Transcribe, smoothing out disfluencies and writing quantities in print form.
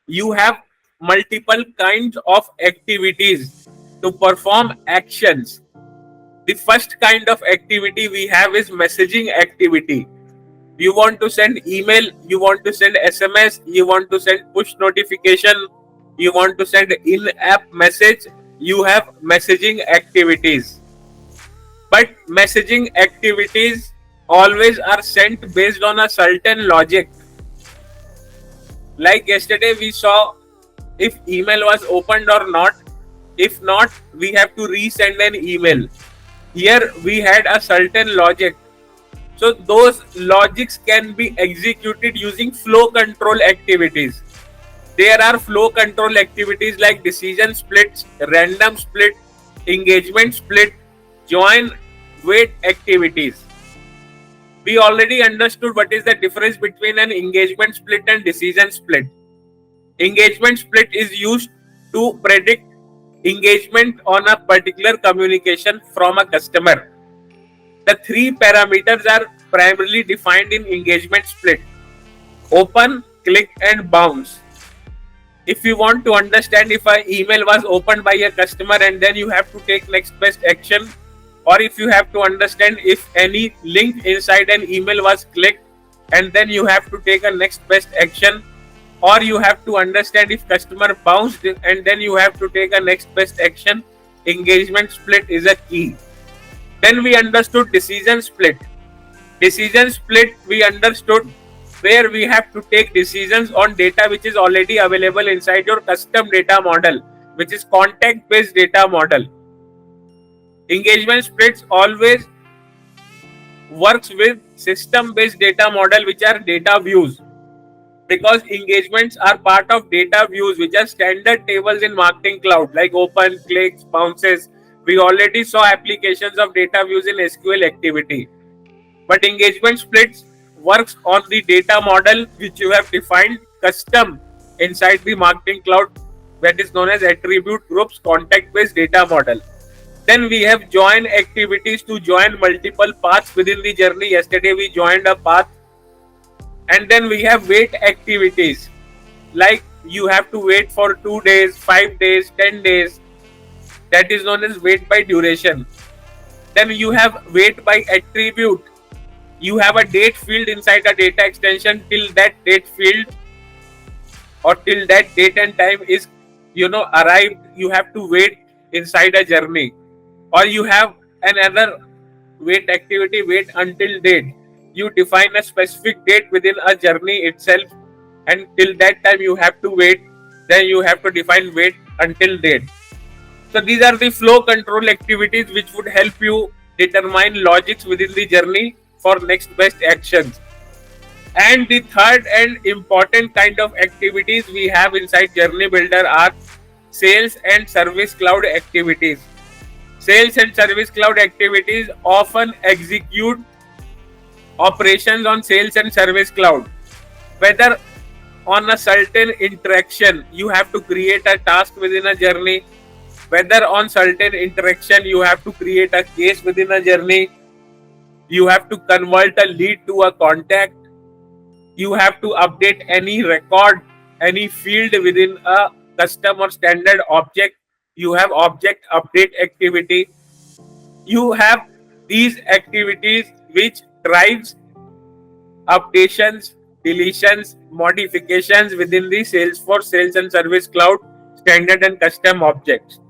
You have multiple kinds of activities to perform actions. The first kind of activity we have is messaging activity. You want to send email, you want to send SMS, you want to send push notification, you want to send in-app message, you have messaging activities. But messaging activities always are sent based on a certain logic. Like yesterday we saw if email was opened or not. If not, we have to resend an email. Here we had a certain logic. So those logics can be executed using flow control activities. There are flow control activities like decision splits, random split, engagement split, join, wait activities. We already understood what is the difference between an engagement split and decision split. Engagement split is used to predict engagement on a particular communication from a customer. The three parameters are primarily defined in engagement split: open, click, and bounce. If you want to understand if an email was opened by a customer and then you have to take next best action, or if you have to understand if any link inside an email was clicked and then you have to take a next best action, or you have to understand if customer bounced and then you have to take a next best action, engagement split is a key. Then we understood decision split. Decision split we understood where we have to take decisions on data which is already available inside your custom data model, which is contact based data model. Engagement splits always works with system based data model, which are data views, because engagements are part of data views, which are standard tables in Marketing Cloud like open, clicks, bounces. We already saw applications of data views in SQL activity. But engagement splits works on the data model which you have defined custom inside the Marketing Cloud, that is known as attribute groups contact based data model. Then we have join activities to join multiple paths within the journey. Yesterday we joined a path. And then we have wait activities, like you have to wait for 2 days, 5 days, 10 days. That is known as wait by duration. Then you have wait by attribute. You have a date field inside a data extension. Till that date field or till that date and time is arrived, you have to wait inside a journey. Or you have another wait activity, wait until date. You define a specific date within a journey itself, and till that time you have to wait. Then you have to define wait until date. So these are the flow control activities which would help you determine logics within the journey for next best actions. And the third and important kind of activities we have inside Journey Builder are sales and service cloud activities. Sales and service cloud activities often execute operations on sales and service cloud. Whether on a certain interaction you have to create a task within a journey, whether on certain interaction you have to create a case within a journey, you have to convert a lead to a contact, you have to update any record, any field within a custom or standard object, you have object update activity. You have these activities which drives updations, deletions, modifications within the Salesforce Sales and Service Cloud standard and custom objects.